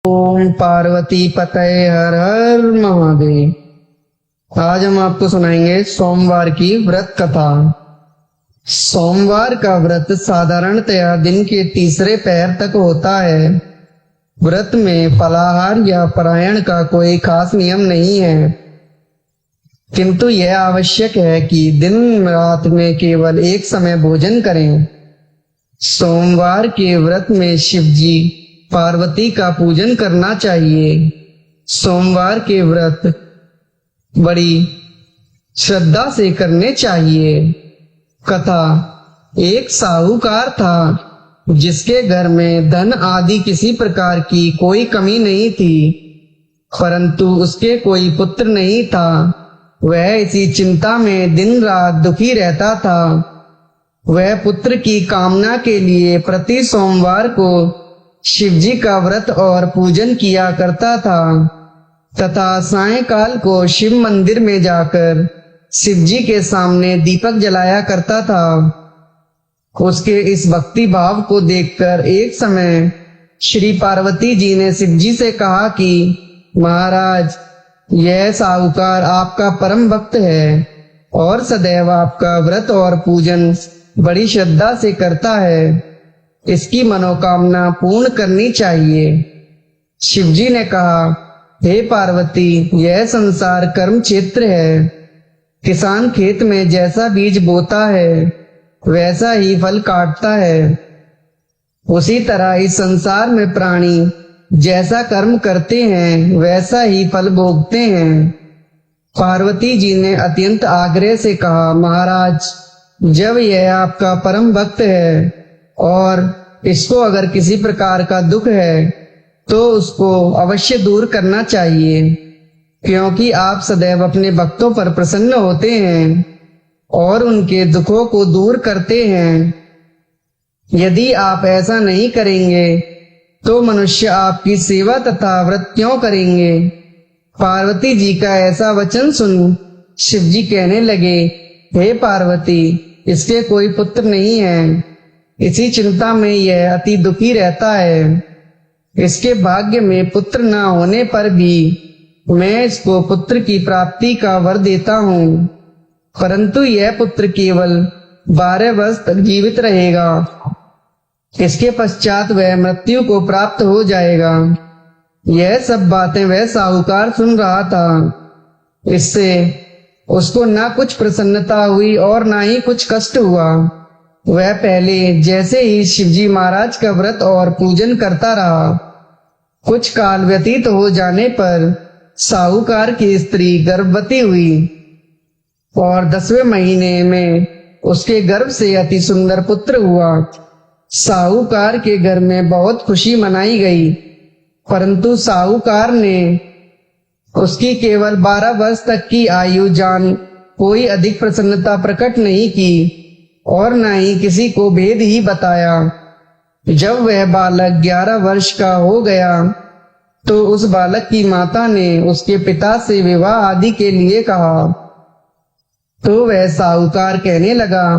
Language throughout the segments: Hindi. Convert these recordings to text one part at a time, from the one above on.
ओम पार्वती पतये हर हर महादेव। आज हम आपको सुनाएंगे सोमवार की व्रत कथा। सोमवार का व्रत साधारणतया दिन के तीसरे पैर तक होता है। व्रत में फलाहार या पारायण का कोई खास नियम नहीं है, किंतु यह आवश्यक है कि दिन रात में केवल एक समय भोजन करें। सोमवार के व्रत में शिवजी पार्वती का पूजन करना चाहिए। सोमवार के व्रत बड़ी श्रद्धा से करने चाहिए। कथा। एक साहूकार था जिसके घर में धन आदि किसी प्रकार की कोई कमी नहीं थी, परंतु उसके कोई पुत्र नहीं था। वह इसी चिंता में दिन रात दुखी रहता था। वह पुत्र की कामना के लिए प्रति सोमवार को शिवजी का व्रत और पूजन किया करता था तथा सायंकाल को शिव मंदिर में जाकर शिवजी के सामने दीपक जलाया करता था। उसके इस भक्ति भाव को देखकर एक समय श्री पार्वती जी ने शिवजी से कहा कि महाराज, यह साहूकार आपका परम भक्त है और सदैव आपका व्रत और पूजन बड़ी श्रद्धा से करता है। इसकी मनोकामना पूर्ण करनी चाहिए। शिवजी ने कहा, हे पार्वती, यह संसार कर्म क्षेत्र है। किसान खेत में जैसा बीज बोता है वैसा ही फल काटता है। उसी तरह इस संसार में प्राणी जैसा कर्म करते हैं वैसा ही फल भोगते हैं। पार्वती जी ने अत्यंत आग्रह से कहा, महाराज, जब यह आपका परम भक्त है और इसको अगर किसी प्रकार का दुख है तो उसको अवश्य दूर करना चाहिए, क्योंकि आप सदैव अपने भक्तों पर प्रसन्न होते हैं और उनके दुखों को दूर करते हैं। यदि आप ऐसा नहीं करेंगे तो मनुष्य आपकी सेवा तथा व्रत क्यों करेंगे। पार्वती जी का ऐसा वचन सुन शिवजी कहने लगे, हे पार्वती, इसके कोई पुत्र नहीं है। इसी चिंता में यह अति दुखी रहता है। इसके भाग्य में पुत्र न होने पर भी मैं इसको पुत्र की प्राप्ति का वर देता हूँ, परंतु यह पुत्र केवल 12 वर्ष तक जीवित रहेगा। इसके पश्चात वह मृत्यु को प्राप्त हो जाएगा। यह सब बातें वह साहूकार सुन रहा था। इससे उसको न कुछ प्रसन्नता हुई और न ही कुछ कष्ट हुआ। वह पहले जैसे ही शिवजी महाराज का व्रत और पूजन करता रहा। कुछ काल व्यतीत हो जाने पर साहूकार की स्त्री गर्भवती हुई और 10वें महीने में उसके गर्भ से अति सुंदर पुत्र हुआ। साहूकार के घर में बहुत खुशी मनाई गई, परंतु साहूकार ने उसकी केवल 12 वर्ष तक की आयु जान कोई अधिक प्रसन्नता प्रकट नहीं की और न ही किसी को भेद ही बताया। जब वह बालक 11 वर्ष का हो गया तो उस बालक की माता ने उसके पिता से विवाह आदि के लिए कहा, तो वह साहूकार कहने लगा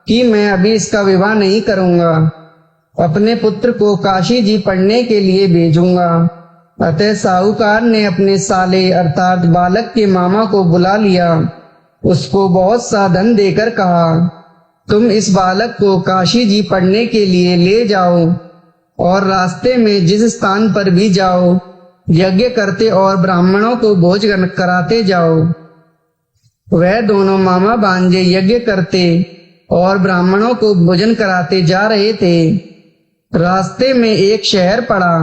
कि मैं अभी इसका विवाह नहीं करूंगा, अपने पुत्र को काशी जी पढ़ने के लिए भेजूंगा। अतः साहूकार ने अपने साले अर्थात बालक के मामा को बुला लिया। उसको बहुत सा धन देकर कहा, तुम इस बालक को काशी जी पढ़ने के लिए ले जाओ और रास्ते में जिस स्थान पर भी जाओ यज्ञ करते और ब्राह्मणों को भोज कराते जाओ। वह दोनों मामा भांजे यज्ञ करते और ब्राह्मणों को भोजन कराते जा रहे थे। रास्ते में एक शहर पड़ा।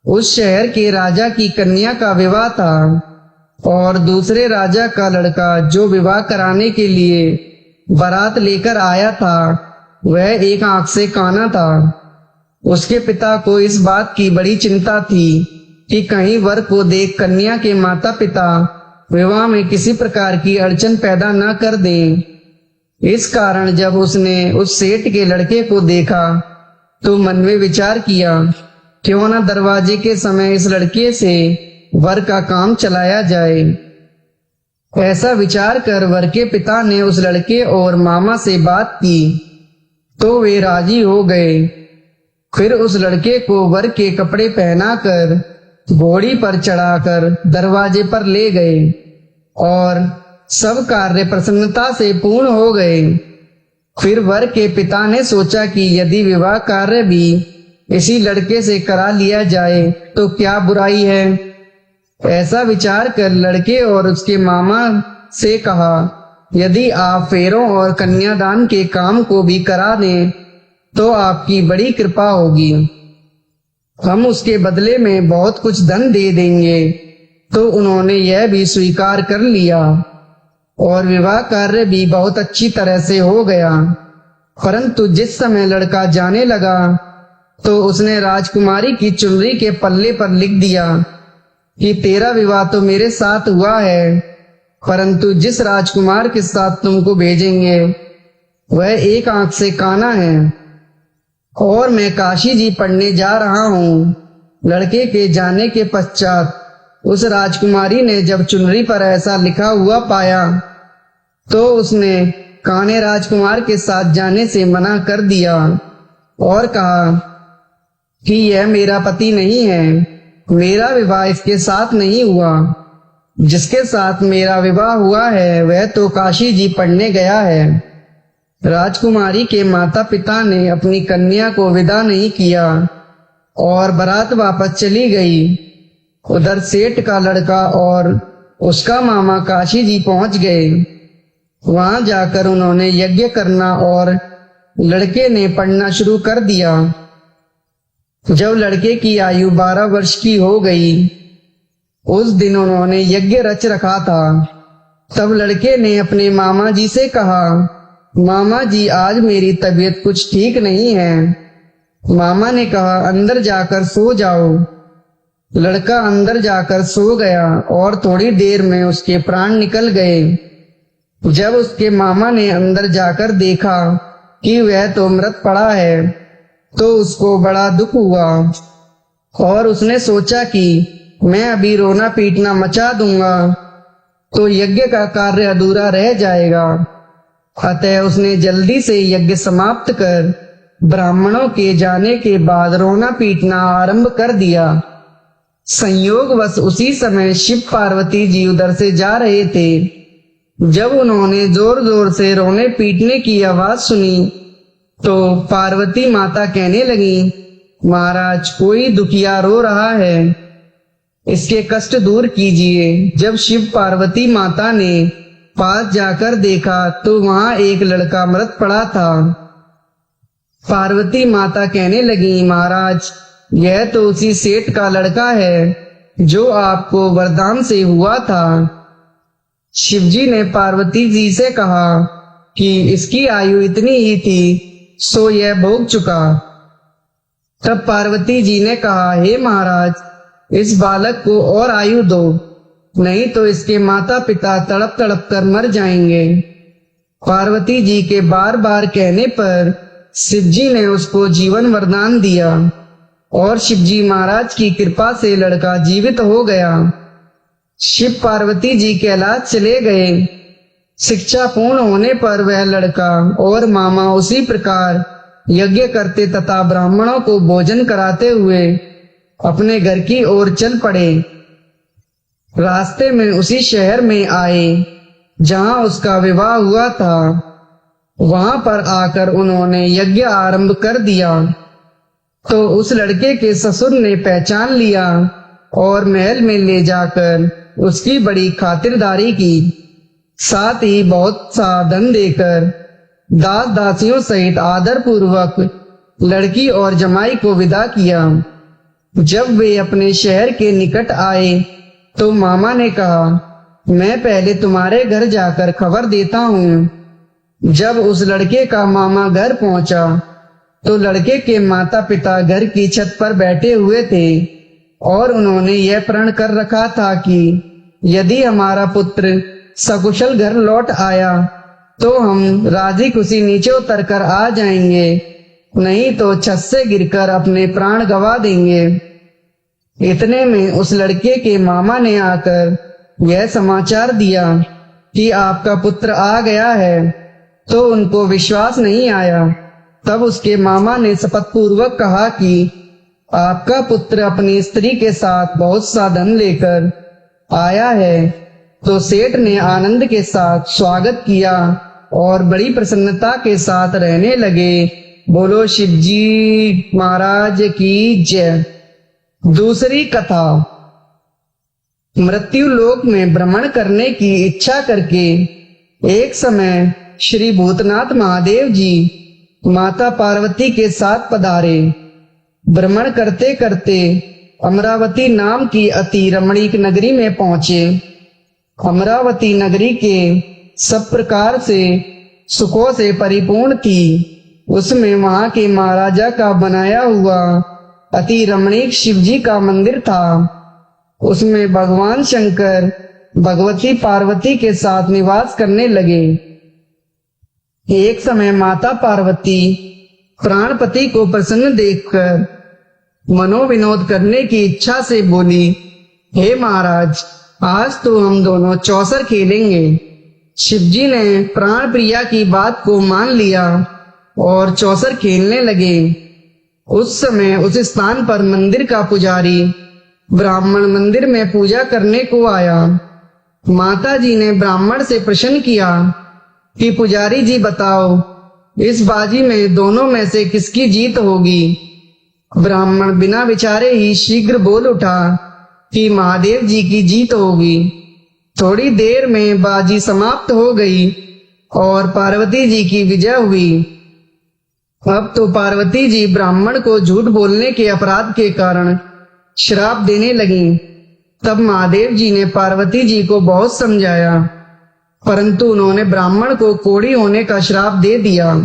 उस शहर के राजा की कन्या का विवाह था और दूसरे राजा का लड़का जो विवाह कराने के लिए बारात लेकर आया था वह एक आंख से काना था। उसके पिता को इस बात की बड़ी चिंता थी कि कहीं वर को देख कन्या के माता पिता विवाह में किसी प्रकार की अड़चन पैदा न कर दें। इस कारण जब उसने उस सेठ के लड़के को देखा तो मन में विचार किया, क्यों न दरवाजे के समय इस लड़के से वर का काम चलाया जाए। ऐसा विचार कर वर के पिता ने उस लड़के और मामा से बात की तो वे राजी हो गए। फिर उस लड़के को वर के कपड़े पहनाकर घोड़ी पर चढ़ाकर दरवाजे पर ले गए और सब कार्य प्रसन्नता से पूर्ण हो गए। फिर वर के पिता ने सोचा कि यदि विवाह कार्य भी इसी लड़के से करा लिया जाए तो क्या बुराई है। ऐसा विचार कर लड़के और उसके मामा से कहा, यदि आप फेरों और कन्यादान के काम को भी करा दें तो आपकी बड़ी कृपा होगी, हम उसके बदले में बहुत कुछ धन दे देंगे। तो उन्होंने यह भी स्वीकार कर लिया और विवाह कार्य भी बहुत अच्छी तरह से हो गया। परंतु जिस समय लड़का जाने लगा तो उसने राजकुमारी की चुनरी के पल्ले पर लिख दिया कि तेरा विवाह तो मेरे साथ हुआ है, परंतु जिस राजकुमार के साथ तुमको भेजेंगे वह एक आंख से काना है और मैं काशी जी पढ़ने जा रहा हूँ। लड़के के जाने के पश्चात उस राजकुमारी ने जब चुनरी पर ऐसा लिखा हुआ पाया तो उसने काने राजकुमार के साथ जाने से मना कर दिया और कहा कि यह मेरा पति नहीं है, मेरा विवाह इसके साथ नहीं हुआ। जिसके साथ मेरा विवाह हुआ है वह तो काशी जी पढ़ने गया है। राजकुमारी के माता पिता ने अपनी कन्या को विदा नहीं किया और बारात वापस चली गई। उधर सेठ का लड़का और उसका मामा काशी जी पहुंच गए। वहां जाकर उन्होंने यज्ञ करना और लड़के ने पढ़ना शुरू कर दिया। जब लड़के की आयु 12 वर्ष की हो गई, उस दिन उन्होंने यज्ञ रच रखा था। तब लड़के ने अपने मामा जी से कहा, मामा जी आज मेरी तबीयत कुछ ठीक नहीं है। मामा ने कहा, अंदर जाकर सो जाओ। लड़का अंदर जाकर सो गया और थोड़ी देर में उसके प्राण निकल गए। जब उसके मामा ने अंदर जाकर देखा कि वह तो मृत पड़ा है तो उसको बड़ा दुख हुआ और उसने सोचा कि मैं अभी रोना पीटना मचा दूंगा तो यज्ञ का कार्य अधूरा रह जाएगा। अतः उसने जल्दी से यज्ञ समाप्त कर ब्राह्मणों के जाने के बाद रोना पीटना आरंभ कर दिया। संयोगवश उसी समय शिव पार्वती जी उधर से जा रहे थे। जब उन्होंने जोर जोर से रोने पीटने की आवाज सुनी तो पार्वती माता कहने लगी, महाराज कोई दुखिया रो रहा है, इसके कष्ट दूर कीजिए। जब शिव पार्वती माता ने पास जाकर देखा तो वहां एक लड़का मृत पड़ा था। पार्वती माता कहने लगी, महाराज यह तो उसी सेठ का लड़का है जो आपको वरदान से हुआ था। शिवजी ने पार्वती जी से कहा कि इसकी आयु इतनी ही थी सो यह भोग चुका। तब पार्वती जी ने कहा, हे महाराज इस बालक को और आयु दो, नहीं तो इसके माता पिता तड़प तड़प कर मर जाएंगे। पार्वती जी के बार बार कहने पर शिवजी ने उसको जीवन वरदान दिया और शिवजी महाराज की कृपा से लड़का जीवित हो गया। शिव पार्वती जी कैलाश चले गए। शिक्षा पूर्ण होने पर वह लड़का और मामा उसी प्रकार यज्ञ करते तथा ब्राह्मणों को भोजन कराते हुए अपने घर की ओर चल पड़े। रास्ते में उसी शहर में आए जहां उसका विवाह हुआ था। वहां पर आकर उन्होंने यज्ञ आरंभ कर दिया तो उस लड़के के ससुर ने पहचान लिया और महल में ले जाकर उसकी बड़ी खातिरदारी की। साथ ही बहुत सा धन देकर दास दासियों सहित आदर पूर्वक लड़की और जमाई को विदा किया। जब वे अपने शहर के निकट आए तो मामा ने कहा, मैं पहले तुम्हारे घर जाकर खबर देता हूँ। जब उस लड़के का मामा घर पहुंचा तो लड़के के माता पिता घर की छत पर बैठे हुए थे और उन्होंने यह प्रण कर रखा था कि यदि हमारा पुत्र सकुशल घर लौट आया तो हम राजी खुशी नीचे उतर कर आ जाएंगे, नहीं तो छत से गिरकर अपने प्राण गंवा देंगे। इतने में उस लड़के के मामा ने आकर यह समाचार दिया कि आपका पुत्र आ गया है। तो उनको विश्वास नहीं आया तब उसके मामा ने शपथ पूर्वक कहा कि आपका पुत्र अपनी स्त्री के साथ बहुत सा धन लेकर आया है। तो सेठ ने आनंद के साथ स्वागत किया और बड़ी प्रसन्नता के साथ रहने लगे। बोलो शिवजी महाराज की जय। दूसरी कथा। मृत्यु लोक में भ्रमण करने की इच्छा करके एक समय श्री भूतनाथ महादेव जी माता पार्वती के साथ पधारे। भ्रमण करते करते अमरावती नाम की अति रमणीक नगरी में पहुंचे। अमरावती नगरी के सब प्रकार से सुखों से परिपूर्ण थी। उसमें वहां के महाराजा का बनाया हुआ अति रमणीक शिवजी का मंदिर था। उसमें भगवान शंकर भगवती पार्वती के साथ निवास करने लगे। एक समय माता पार्वती प्राणपति को प्रसन्न देखकर मनोविनोद करने की इच्छा से बोली, हे महाराज, आज तो हम दोनों चौसर खेलेंगे। शिवजी ने प्राण प्रिया की बात को मान लिया और चौसर खेलने लगे। उस समय उस स्थान पर मंदिर का पुजारी ब्राह्मण मंदिर में पूजा करने को आया। माता जी ने ब्राह्मण से प्रश्न किया कि पुजारी जी बताओ, इस बाजी में दोनों में से किसकी जीत होगी। ब्राह्मण बिना विचारे ही शीघ्र बोल उठा कि महादेव जी की जीत होगी। थोड़ी देर में बाजी समाप्त हो गई और पार्वती जी की विजय हुई। अब तो पार्वती जी ब्राह्मण को झूठ बोलने के अपराध के कारण श्राप देने लगी। तब महादेव जी ने पार्वती जी को बहुत समझाया, परंतु उन्होंने ब्राह्मण को कोढ़ी होने का श्राप दे दिया।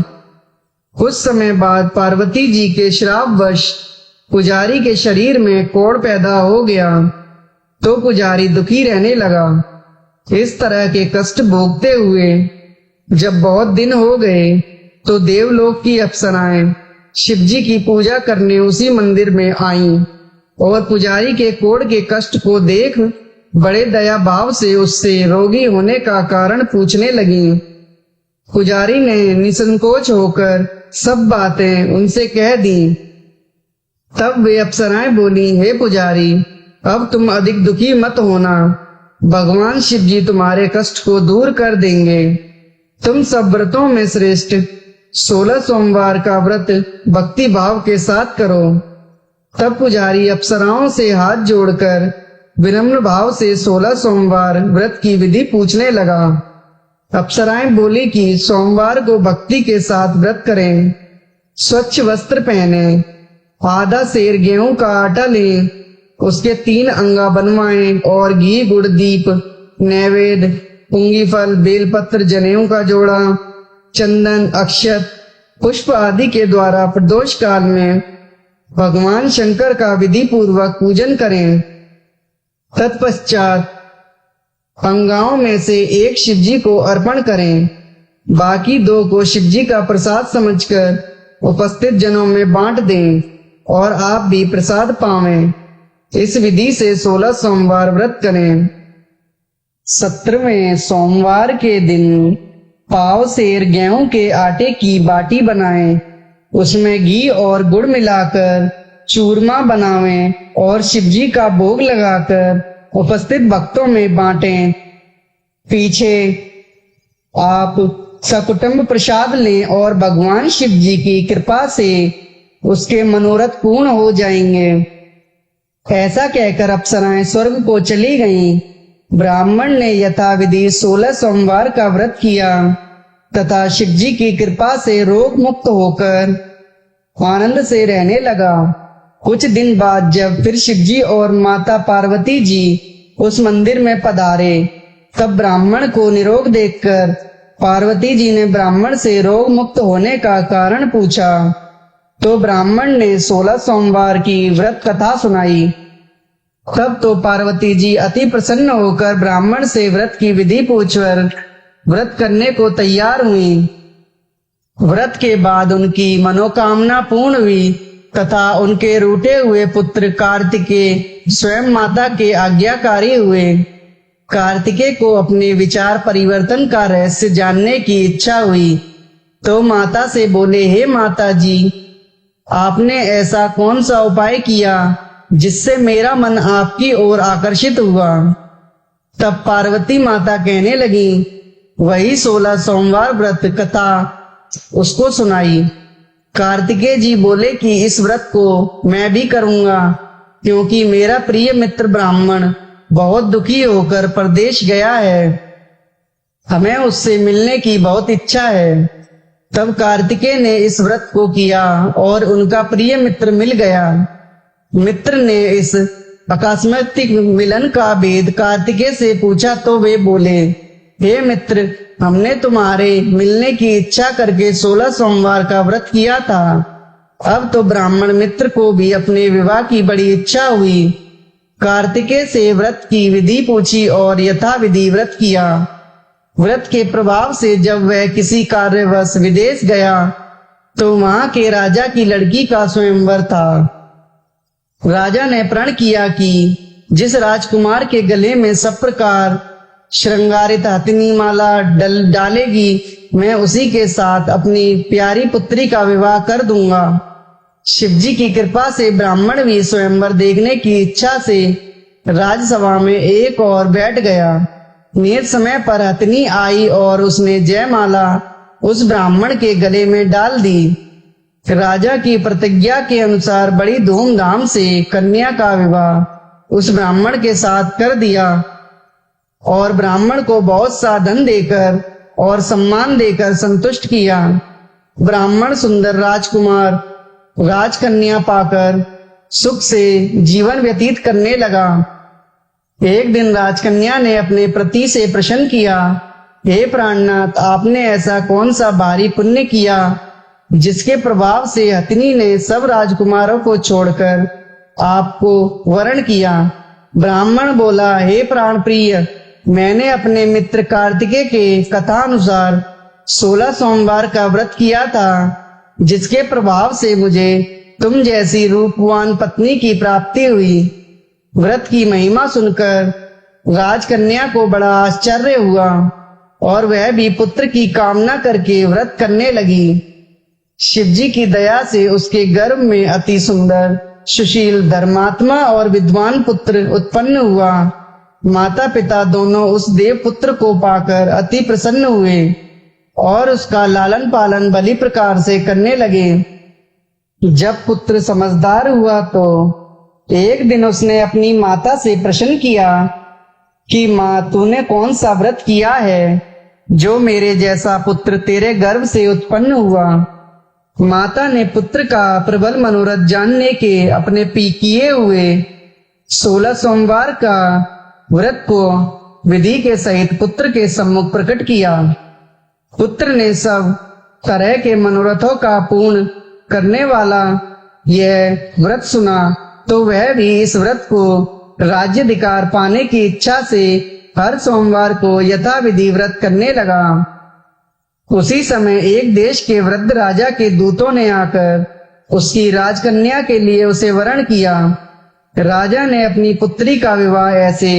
कुछ समय बाद पार्वती जी के श्रापवश पुजारी के शरीर में कोढ़ पैदा हो गया, तो पुजारी दुखी रहने लगा। इस तरह के कष्ट भोगते हुए जब बहुत दिन हो गए, तो देवलोक की अप्सराएं शिवजी की पूजा करने उसी मंदिर में आईं और पुजारी के कोढ़ के कष्ट को देख बड़े दया भाव से उससे रोगी होने का कारण पूछने लगी। पुजारी ने निसंकोच होकर सब बातें उनसे कह दी। तब वे अप्सराएं बोली, हे पुजारी, अब तुम अधिक दुखी मत होना, भगवान शिव जी तुम्हारे कष्ट को दूर कर देंगे। तुम सब व्रतों में श्रेष्ठ 16 सोमवार का व्रत भक्ति भाव के साथ करो। तब पुजारी अप्सराओं से हाथ जोड़कर विनम्र भाव से 16 सोमवार व्रत की विधि पूछने लगा। अप्सराएं बोली कि सोमवार को भक्ति के साथ व्रत करें, स्वच्छ वस्त्र पहने, आधा सेर गेहूं का आटा लें, उसके 3 अंगा बनवाएं और घी गुड़ दीप नैवेद्य पुंगी फल बेलपत्र जनेऊ का जोड़ा चंदन अक्षत पुष्प आदि के द्वारा प्रदोष काल में भगवान शंकर का विधि पूर्वक पूजन करें। तत्पश्चात अंगाओं में से एक शिवजी को अर्पण करें, बाकी 2 को शिवजी का प्रसाद समझकर उपस्थित जनों में बांट दें और आप भी प्रसाद पावें। इस विधि से 16 सोमवार व्रत करें। 17वें सोमवार के दिन पाव सेर गेहूं के आटे की बाटी बनाएं, उसमें घी और गुड़ मिलाकर चूरमा बनावें और शिवजी का भोग लगाकर उपस्थित भक्तों में बांटें। पीछे आप सकुटुंब प्रसाद लें और भगवान शिव जी की कृपा से उसके मनोरथ पूर्ण हो जाएंगे। ऐसा कहकर अप्सराएं स्वर्ग को चली गईं। ब्राह्मण ने यथाविधि 16 सोमवार का व्रत किया तथा शिव जी की कृपा से रोग मुक्त होकर आनंद से रहने लगा। कुछ दिन बाद जब फिर शिव जी और माता पार्वती जी उस मंदिर में पधारे, तब ब्राह्मण को निरोग देखकर पार्वती जी ने ब्राह्मण से रोग मुक्त होने का कारण पूछा, तो ब्राह्मण ने 16 सोमवार की व्रत कथा सुनाई। तब तो पार्वती जी अति प्रसन्न होकर ब्राह्मण से व्रत की विधि पूछकर व्रत करने को तैयार हुई। व्रत के बाद उनकी मनोकामना पूर्ण हुई तथा उनके रूठे हुए पुत्र कार्तिकेय स्वयं माता के आज्ञाकारी हुए। कार्तिकेय को अपने विचार परिवर्तन का रहस्य जानने की इच्छा हुई। तो माता से बोले, हे माता जी, आपने ऐसा कौन सा उपाय किया जिससे मेरा मन आपकी ओर आकर्षित हुआ। तब पार्वती माता कहने लगी, वही 16 सोमवार व्रत कथा उसको सुनाई। कार्तिकेय जी बोले कि इस व्रत को मैं भी करूंगा, क्योंकि मेरा प्रिय मित्र ब्राह्मण बहुत दुखी होकर परदेश गया है, हमें उससे मिलने की बहुत इच्छा है। तब कार्तिकेय ने इस व्रत को किया और उनका प्रिय मित्र मिल गया। मित्र ने इस आकस्मिक मिलन का भेद कार्तिकेय से पूछा तो वे बोले, हे मित्र, हमने तुम्हारे मिलने की इच्छा करके 16 सोमवार का व्रत किया था। अब तो ब्राह्मण मित्र को भी अपने विवाह की बड़ी इच्छा हुई। कार्तिकेय से व्रत की विधि पूछी और यथाविधि व्रत किया। व्रत के प्रभाव से जब वह किसी कार्यवश विदेश गया तो वहां के राजा की लड़की का स्वयंवर था। राजा ने प्रण किया कि जिस राजकुमार के गले में सब प्रकार श्रृंगारित हथिनी माला डालेगी, मैं उसी के साथ अपनी प्यारी पुत्री का विवाह कर दूंगा। शिवजी की कृपा से ब्राह्मण भी स्वयंवर देखने की इच्छा से राजसभा में एक और बैठ गया। नियत समय पर हथिनी आई और उसने जयमाला उस ब्राह्मण के गले में डाल दी। राजा की प्रतिज्ञा के अनुसार बड़ी धूमधाम से कन्या का विवाह उस ब्राह्मण के साथ कर दिया और ब्राह्मण को बहुत सा धन देकर और सम्मान देकर संतुष्ट किया। ब्राह्मण सुंदर राजकुमार राजकन्या पाकर सुख से जीवन व्यतीत करने लगा। एक दिन राजकन्या ने अपने पति से प्रश्न किया, हे प्राणनाथ, आपने ऐसा कौन सा भारी पुण्य किया जिसके प्रभाव से हथिनी ने सब राजकुमारों को छोड़कर आपको वरण किया। ब्राह्मण बोला, हे प्राण प्रिय, मैंने अपने मित्र कार्तिकेय के कथा अनुसार 16 सोमवार का व्रत किया था, जिसके प्रभाव से मुझे तुम जैसी रूपवान पत्नी की प्राप्ति हुई। व्रत की महिमा सुनकर राजकन्या को बड़ा आश्चर्य हुआ और वह भी पुत्र की कामना करके व्रत करने लगी। शिवजी की दया से उसके गर्भ में अति सुंदर, सुशील, धर्मात्मा और विद्वान पुत्र उत्पन्न हुआ। माता पिता दोनों उस देव पुत्र को पाकर अति प्रसन्न हुए और उसका लालन पालन भली प्रकार से करने लगे। जब पुत्र समझदार हुआ तो एक दिन उसने अपनी माता से प्रश्न किया कि माँ, तूने कौन सा व्रत किया है जो मेरे जैसा पुत्र तेरे गर्भ से उत्पन्न हुआ। माता ने पुत्र का प्रबल मनोरथ जानने के अपने किए हुए 16 सोमवार का व्रत को विधि के सहित पुत्र के सम्मुख प्रकट किया। पुत्र ने सब तरह के मनोरथों का पूर्ण करने वाला यह व्रत सुना तो वह भी इस व्रत को राज्याधिकार पाने की इच्छा से हर सोमवार को यथाविधि व्रत करने लगा। उसी समय एक देश के वृद्ध राजा के दूतों ने आकर उसकी राजकन्या के लिए उसे वरण किया। राजा ने अपनी पुत्री का विवाह ऐसे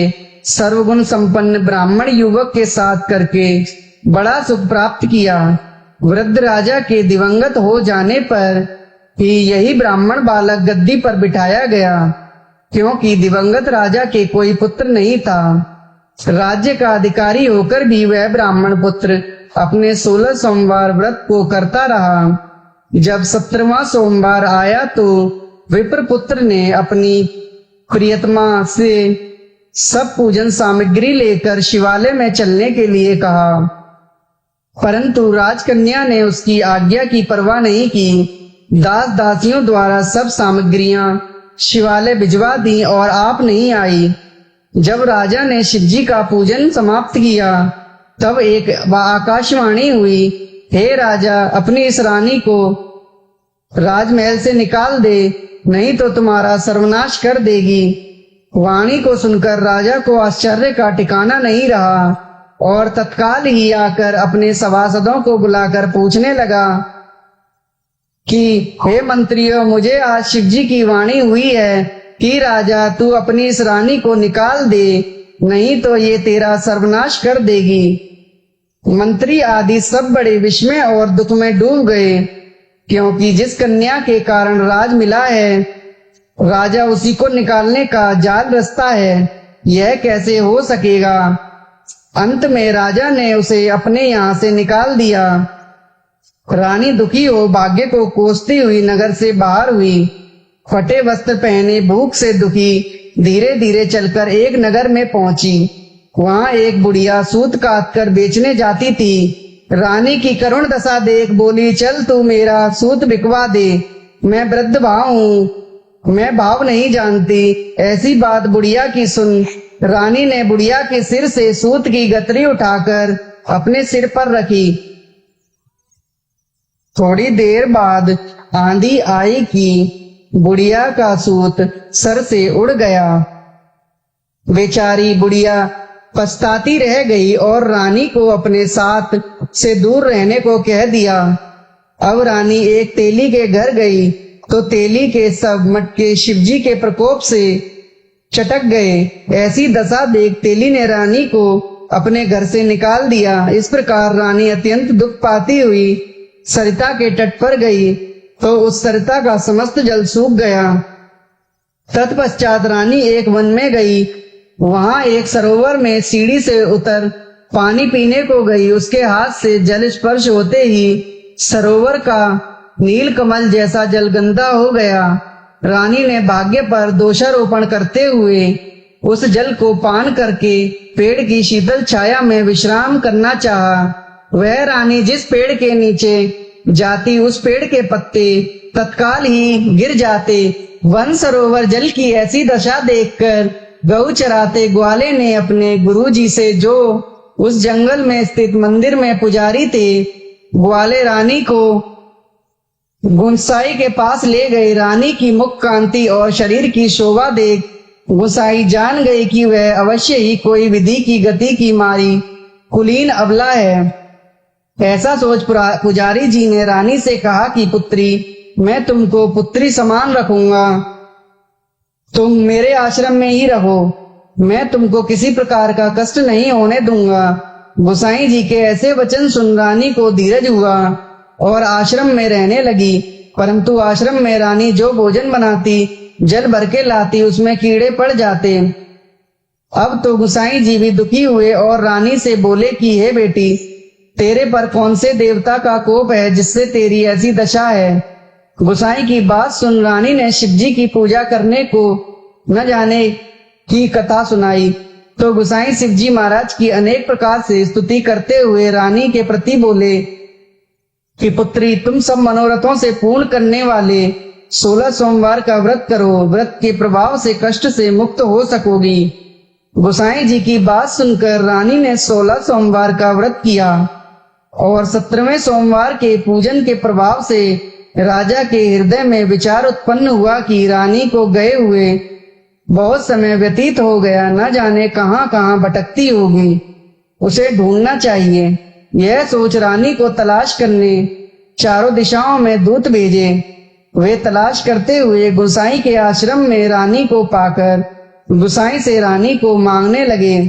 सर्वगुण संपन्न ब्राह्मण युवक के साथ करके बड़ा सुख प्राप्त किया। वृद्ध राजा के दिवंगत हो जाने पर ही यही ब्राह्मण बालक गद्दी पर बिठाया गया, क्योंकि दिवंगत राजा के कोई पुत्र नहीं था। राज्य का अधिकारी होकर भी वह ब्राह्मण पुत्र अपने 16 सोमवार व्रत को करता रहा। जब 17वां सोमवार आया तो विप्र पुत्र ने अपनी प्रियतमा से सब पूजन सामग्री लेकर शिवालय में चलने के लिए कहा, परंतु राजकन्या ने उसकी आज्ञा की परवाह नहीं की। दास दासियों द्वारा सब सामग्रियां शिवालय भिजवा दी और आप नहीं आई। जब राजा ने शिवजी का पूजन समाप्त किया तब एक आकाशवाणी हुई, हे राजा, अपनी इस रानी को राजमहल से निकाल दे, नहीं तो तुम्हारा सर्वनाश कर देगी। वाणी को सुनकर राजा को आश्चर्य का ठिकाना नहीं रहा और तत्काल ही आकर अपने सभासदों को बुलाकर पूछने लगा कि हे मंत्रियों, मुझे आज शिवजी की वाणी हुई है कि राजा, तू अपनी इस रानी को निकाल दे, नहीं तो ये तेरा सर्वनाश कर देगी। मंत्री आदि सब बड़े विस्मय और दुख में डूब गए, क्योंकि जिस कन्या के कारण राज मिला है, राजा उसी को निकालने का जाल रचता है, यह कैसे हो सकेगा। अंत में राजा ने उसे अपने यहाँ से निकाल दिया। रानी दुखी हो भाग्य को कोसती हुई नगर से बाहर हुई। फटे वस्त्र पहने भूख से दुखी धीरे धीरे चलकर एक नगर में पहुंची। वहां एक बुढ़िया सूत काट कर बेचने जाती थी। रानी की करुण दशा देख बोली, चल तू मेरा सूत बिकवा दे, मैं वृद्ध भाव हूँ, मैं भाव नहीं जानती। ऐसी बात बुढ़िया की सुन रानी ने बुढ़िया के सिर से सूत की गतरी उठाकर अपने सिर पर रखी। थोड़ी देर बाद आंधी आई कि बुढ़िया का सूत सर से उड़ गया। बेचारी बुढ़िया पछताती रह गई और रानी को अपने साथ से दूर रहने को कह दिया। अब रानी एक तेली के घर गई तो तेली के सब मटके शिवजी के प्रकोप से चटक गए। ऐसी दशा देख तेली ने रानी को अपने घर से निकाल दिया। इस प्रकार रानी अत्यंत दुख पाती हुई सरिता के तट पर गई तो उस सरिता का समस्त जल सूख गया। तत्पश्चात रानी एक वन में गई। वहां एक सरोवर में सीढ़ी से उतर पानी पीने को गई। उसके हाथ से जल स्पर्श होते ही सरोवर का नील कमल जैसा जल गंदा हो गया। रानी ने भाग्य पर दोषारोपण करते हुए उस जल को पान करके पेड़ की शीतल छाया में विश्राम करना चाहा। वह रानी जिस पेड़ के नीचे जाती उस पेड़ के पत्ते तत्काल ही गिर जाते। वन सरोवर जल की ऐसी दशा देखकर गौ चराते ग्वाले ने अपने गुरुजी से, जो उस जंगल में स्थित मंदिर में पुजारी थे, ग्वाले रानी को गुंसाई के पास ले गए। रानी की मुख कांति और शरीर की शोभा देख गुंसाई जान गई कि वह अवश्य ही कोई विधि की गति की मारी कुलीन अबला है। ऐसा सोच पुजारी जी ने रानी से कहा कि पुत्री, मैं तुमको पुत्री समान रखूंगा, तुम मेरे आश्रम में ही रहो, मैं तुमको किसी प्रकार का कष्ट नहीं होने दूंगा। गोसाई जी के ऐसे वचन सुन रानी को धीरज हुआ और आश्रम में रहने लगी। परंतु आश्रम में रानी जो भोजन बनाती, जल भर के लाती, उसमें कीड़े पड़ जाते। अब तो गोसाई जी भी दुखी हुए और रानी से बोले कि हे बेटी, तेरे पर कौन से देवता का कोप है जिससे तेरी ऐसी दशा है। गोसाई की बात सुन रानी ने शिवजी की पूजा करने को न जाने की कथा सुनाई। तो गोसाई शिवजी महाराज की अनेक प्रकार से स्तुति करते हुए रानी के प्रति बोले कि पुत्री, तुम सब मनोरथों से पूर्ण करने वाले 16 सोमवार का व्रत करो, व्रत के प्रभाव से कष्ट से मुक्त हो सकोगी। गोसाई जी की बात सुनकर रानी ने 16 सोमवार का व्रत किया और 17वें सोमवार के पूजन के प्रभाव से राजा के हृदय में विचार उत्पन्न हुआ कि रानी को गए हुए बहुत समय व्यतीत हो गया, न जाने कहां कहां भटकती होगी, उसे ढूंढना चाहिए। यह सोच रानी को तलाश करने चारों दिशाओं में दूत भेजे। वे तलाश करते हुए गोसाई के आश्रम में रानी को पाकर गोसाई से रानी को मांगने लगे,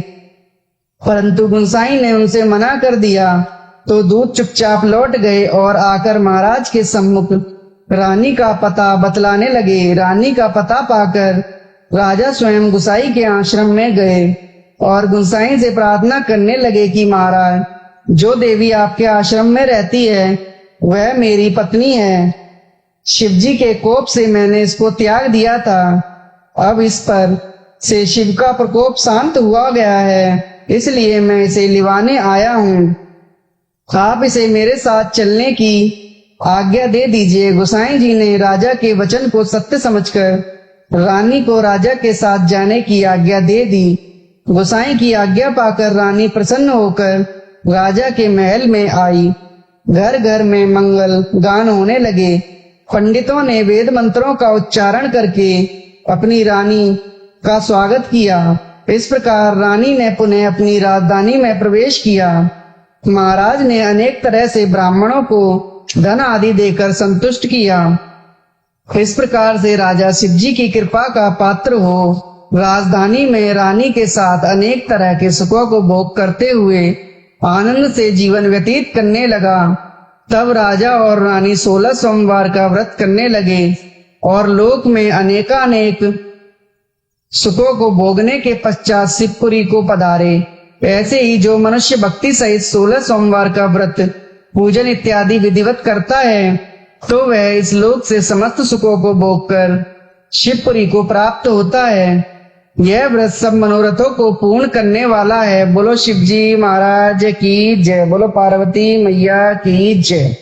परंतु गोसाई ने उनसे मना कर दिया। तो दूत चुपचाप लौट गए और आकर महाराज के सम्मुख रानी का पता बतलाने लगे। रानी का पता पाकर राजा स्वयं गोसाई के आश्रम में गए और गोसाई से प्रार्थना करने लगे कि महाराज, जो देवी आपके आश्रम में रहती है वह मेरी पत्नी है। शिवजी के कोप से मैंने इसको त्याग दिया था, अब इस पर से शिव का प्रकोप शांत हुआ गया है, इसलिए मैं इसे लिवाने आया हूँ। आप इसे मेरे साथ चलने की आज्ञा दे दीजिए। गोसाई जी ने राजा के वचन को सत्य समझकर रानी को राजा के साथ जाने की आज्ञा दे दी। गोसाई की आज्ञा पाकर रानी प्रसन्न होकर राजा के महल में आई। घर घर में मंगल गान होने लगे। पंडितों ने वेद मंत्रों का उच्चारण करके अपनी रानी का स्वागत किया। इस प्रकार रानी ने पुनः अपनी राजधानी में प्रवेश किया। महाराज ने अनेक तरह से ब्राह्मणों को धन आदि देकर संतुष्ट किया। इस प्रकार से राजा शिवजी की कृपा का पात्र हो राजधानी में रानी के साथ अनेक तरह के सुखों को भोग करते हुए आनंद से जीवन व्यतीत करने लगा। तब राजा और रानी 16 सोमवार का व्रत करने लगे और लोक में अनेकानेक सुखों को भोगने के पश्चात शिवपुरी को पधारे। ऐसे ही जो मनुष्य भक्ति सहित 16 सोमवार का व्रत पूजन इत्यादि विधिवत करता है तो वह इस लोक से समस्त सुखों को भोगकर शिवपुरी को प्राप्त होता है। यह व्रत सब मनोरथों को पूर्ण करने वाला है। बोलो शिवजी महाराज की जय, बोलो पार्वती मैया की जय।